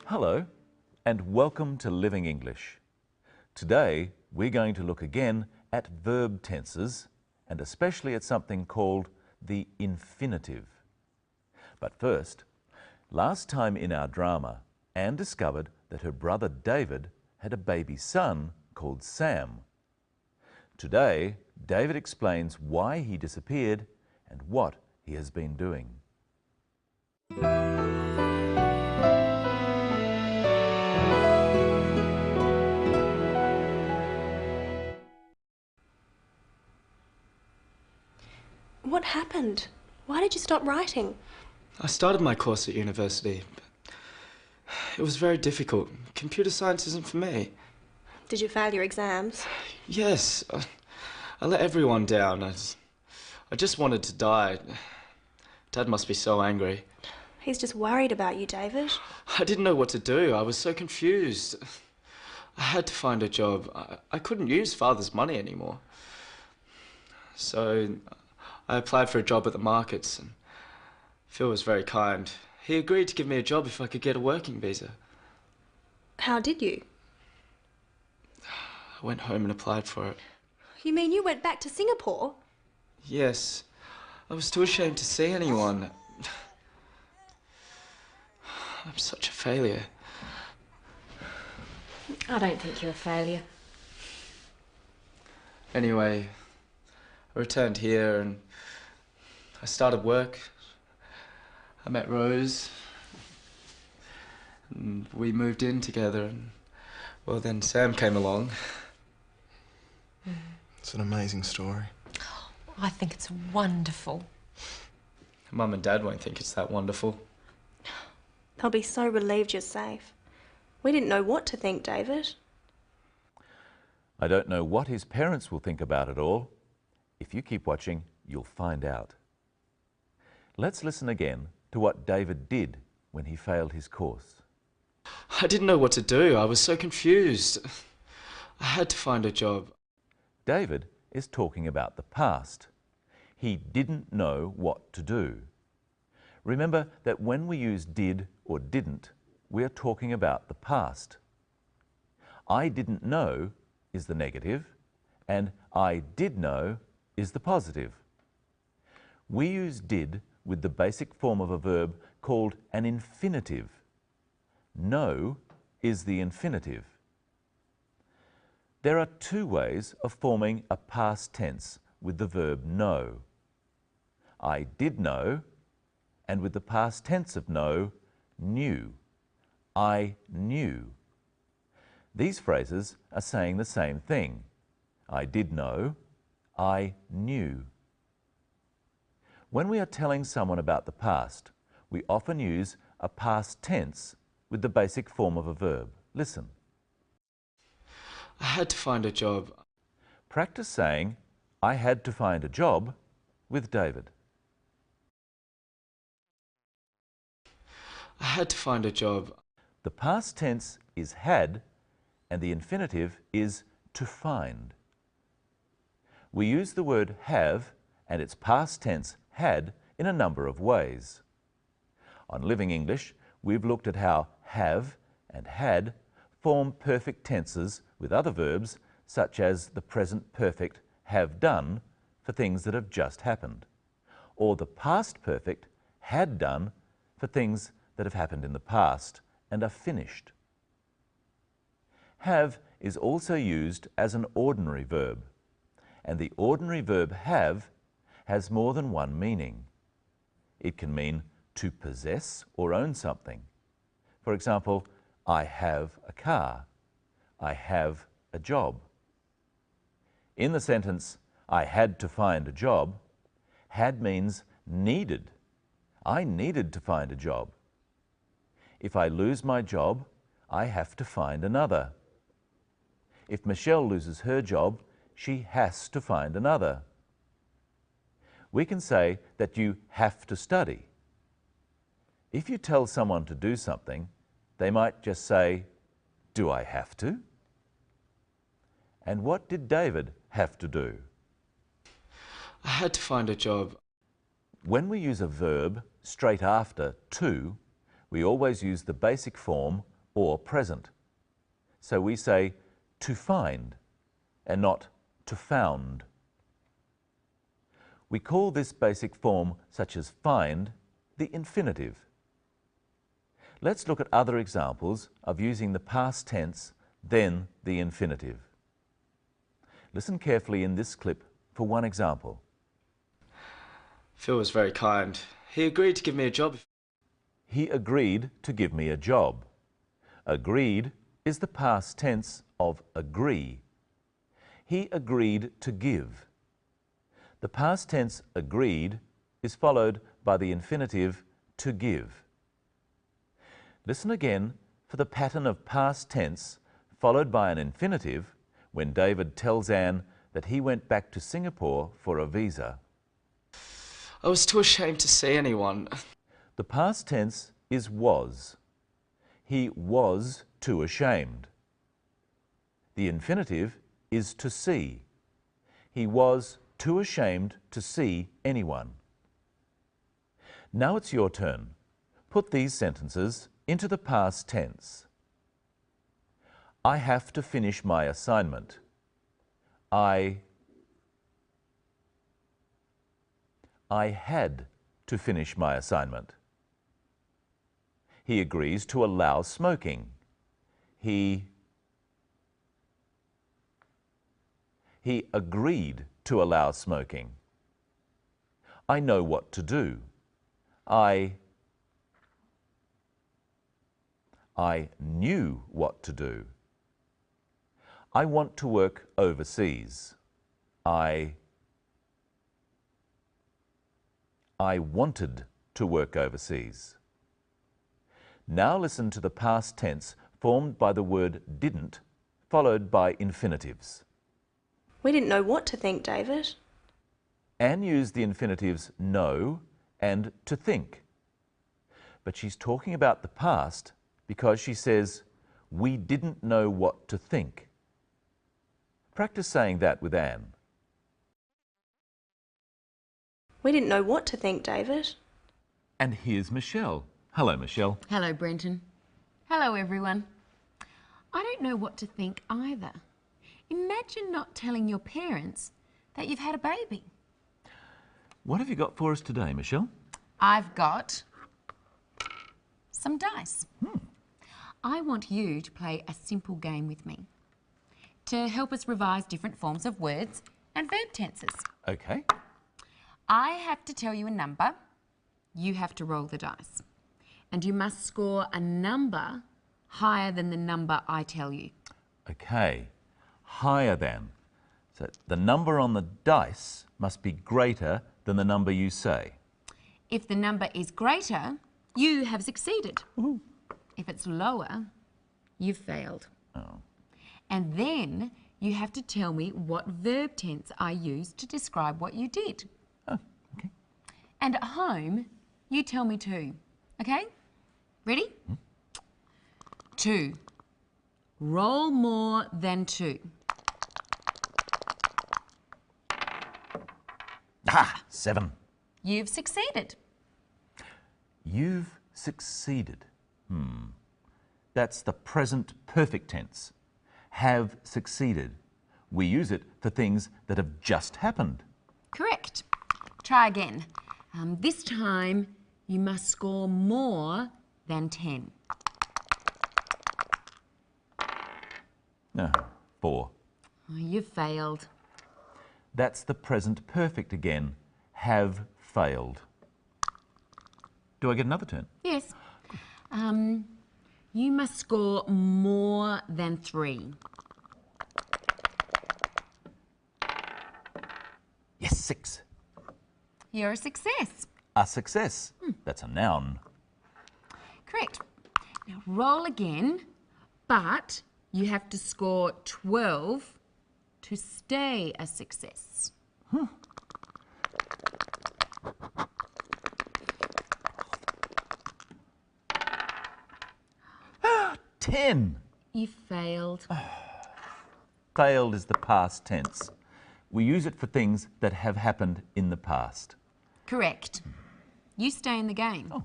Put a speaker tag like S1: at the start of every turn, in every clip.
S1: Hello and welcome to Living English. Today we're going to look again at verb tenses and especially at something called the infinitive. But first, last time in our drama, Anne discovered that her brother David had a baby son called Sam. Today, David explains why he disappeared and what he has been doing.
S2: What happened? Why did you stop writing?
S3: I started my course at university, but it was very difficult. Computer science isn't for me.
S2: Did you fail your exams?
S3: Yes, I let everyone down. I just wanted to die. Dad must be so angry.
S2: He's just worried about you, David.
S3: I didn't know what to do. I was so confused. I had to find a job. I couldn't use Father's money anymore. So I applied for a job at the markets, and Phil was very kind. He agreed to give me a job if I could get a working visa.
S2: How did you?
S3: I went home and applied for it.
S2: You mean you went back to Singapore?
S3: Yes. I was too ashamed to see anyone. I'm such a failure.
S4: I don't think you're a failure.
S3: Anyway, I returned here and I started work. I met Rose and we moved in together, and well, then Sam came along.
S5: It's an amazing story.
S4: I think it's wonderful.
S3: Mum and Dad won't think it's that wonderful.
S2: They'll be so relieved you're safe. We didn't know what to think, David.
S1: I don't know what his parents will think about it all. If you keep watching, you'll find out. Let's listen again to what David did when he failed his course.
S3: I didn't know what to do. I was so confused. I had to find a job.
S1: David is talking about the past. He didn't know what to do. Remember that when we use did or didn't, we are talking about the past. I didn't know is the negative, and I did know is the positive. We use did with the basic form of a verb called an infinitive. Know is the infinitive. There are two ways of forming a past tense with the verb know. I did know, and with the past tense of know, knew. I knew. These phrases are saying the same thing. I did know, I knew. When we are telling someone about the past, we often use a past tense with the basic form of a verb. Listen.
S3: I had to find a job.
S1: Practice saying, I had to find a job with David.
S3: I had to find a job.
S1: The past tense is had and the infinitive is to find. We use the word have and its past tense had in a number of ways. On Living English, we've looked at how have and had form perfect tenses with other verbs such as the present perfect have done for things that have just happened, or the past perfect had done for things that have happened in the past and are finished. Have is also used as an ordinary verb, and the ordinary verb have has more than one meaning. It can mean to possess or own something. For example, I have a car. I have a job. In the sentence, I had to find a job, had means needed. I needed to find a job. If I lose my job, I have to find another. If Michelle loses her job, she has to find another. We can say that you have to study. If you tell someone to do something, they might just say, "Do I have to?" And what did David have to do?
S3: I had to find a job.
S1: When we use a verb straight after to, we always use the basic form or present. So we say to find and not to found. We call this basic form, such as find, the infinitive. Let's look at other examples of using the past tense, then the infinitive. Listen carefully in this clip for one example.
S3: Phil was very kind. He agreed to give me a job.
S1: He agreed to give me a job. Agreed is the past tense of agree. He agreed to give. The past tense agreed is followed by the infinitive to give. Listen again for the pattern of past tense followed by an infinitive when David tells Anne that he went back to Singapore for a visa.
S3: I was too ashamed to see anyone.
S1: The past tense is was. He was too ashamed. The infinitive is to see. He was too ashamed to see anyone. Now it's your turn. Put these sentences into the past tense. I have to finish my assignment. I had to finish my assignment. He agrees to allow smoking. He agreed to allow smoking. I know what to do. I knew what to do. I want to work overseas. I wanted to work overseas. Now listen to the past tense formed by the word didn't, followed by infinitives.
S2: We didn't know what to think, David.
S1: Anne used the infinitives know and to think. But she's talking about the past because she says, we didn't know what to think. Practice saying that with Anne.
S2: We didn't know what to think, David.
S1: And here's Michelle. Hello, Michelle.
S4: Hello, Brenton. Hello, everyone. I don't know what to think either. Imagine not telling your parents that you've had a baby.
S1: What have you got for us today, Michelle?
S4: I've got some dice. I want you to play a simple game with me to help us revise different forms of words and verb tenses.
S1: Okay.
S4: I have to tell you a number. You have to roll the dice. And you must score a number higher than the number I tell you.
S1: Okay. Higher than. So the number on the dice must be greater than the number you say.
S4: If the number is greater, you have succeeded.
S1: Ooh.
S4: If it's lower, you've failed.
S1: Oh.
S4: And then you have to tell me what verb tense I used to describe what you did.
S1: Oh, okay.
S4: And at home, you tell me too. Okay? Ready? 2. Roll more than 2.
S1: Ah, 7.
S4: You've succeeded.
S1: You've succeeded. That's the present perfect tense. Have succeeded. We use it for things that have just happened.
S4: Correct. Try again. This time, you must score more than 10.
S1: No, 4.
S4: Oh, you failed.
S1: That's the present perfect again. Have failed. Do I get another turn?
S4: Yes. You must score more than 3.
S1: Yes, 6.
S4: You're a success.
S1: A success. That's a noun.
S4: Correct. Now roll again, but you have to score 12 to stay a success.
S1: 10.
S4: You failed.
S1: Failed is the past tense. We use it for things that have happened in the past.
S4: Correct. You stay in the game.
S1: Oh.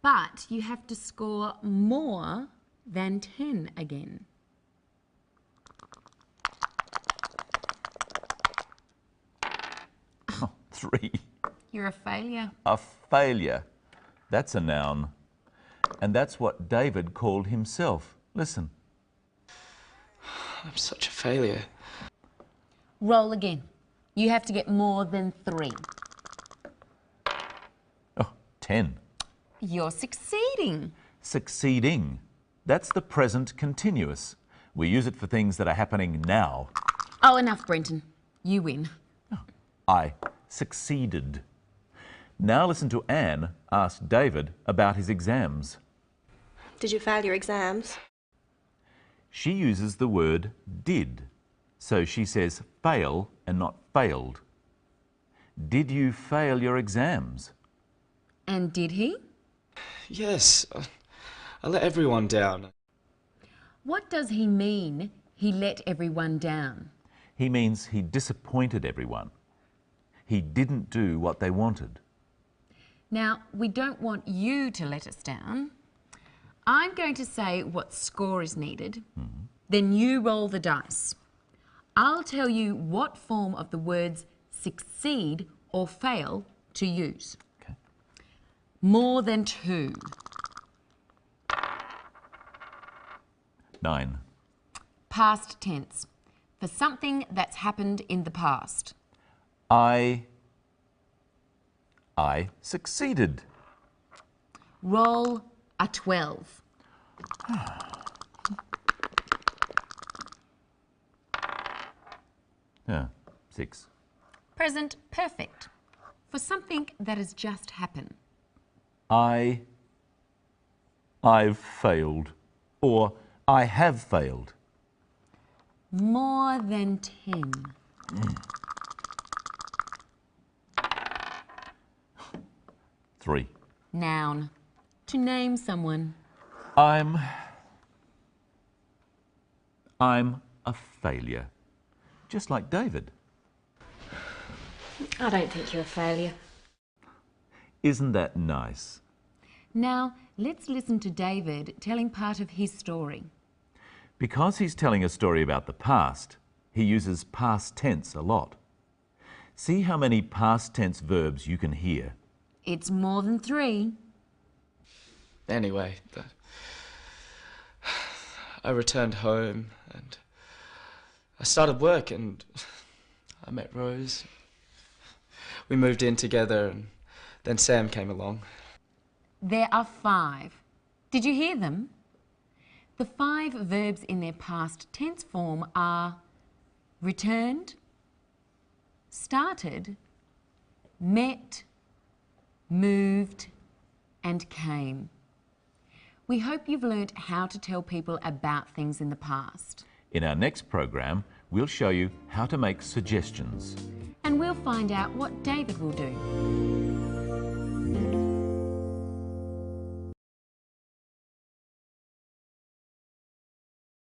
S4: But you have to score more than 10 again?
S1: Oh, 3.
S4: You're a failure.
S1: A failure. That's a noun. And that's what David called himself. Listen.
S3: I'm such a failure.
S4: Roll again. You have to get more than 3.
S1: Oh, 10.
S4: You're succeeding.
S1: Succeeding. That's the present continuous. We use it for things that are happening now.
S4: Oh, enough, Brenton. You win.
S1: I succeeded. Now listen to Anne ask David about his exams.
S2: Did you fail your exams?
S1: She uses the word did, so she says fail and not failed. Did you fail your exams?
S4: And did he?
S3: Yes, I let everyone down.
S4: What does he mean, he let everyone down?
S1: He means he disappointed everyone. He didn't do what they wanted.
S4: Now, we don't want you to let us down. I'm going to say what score is needed. Then you roll the dice. I'll tell you what form of the words succeed or fail to use.
S1: Okay.
S4: More than 2.
S1: 9.
S4: Past tense. For something that's happened in the past.
S1: I succeeded.
S4: Roll a 12.
S1: Yeah, 6.
S4: Present perfect. For something that has just happened.
S1: I've failed. Or I have failed.
S4: More than 10.
S1: 3.
S4: Noun. To name someone.
S1: I'm a failure. Just like David.
S2: I don't think you're a failure.
S1: Isn't that nice?
S4: Now, let's listen to David telling part of his story.
S1: Because he's telling a story about the past, he uses past tense a lot. See how many past tense verbs you can hear.
S4: It's more than 3.
S3: Anyway, I returned home and I started work and I met Rose. We moved in together and then Sam came along.
S4: There are 5. Did you hear them? The 5 verbs in their past tense form are returned, started, met, moved, and came. We hope you've learnt how to tell people about things in the past.
S1: In our next program, we'll show you how to make suggestions.
S4: And we'll find out what David will do.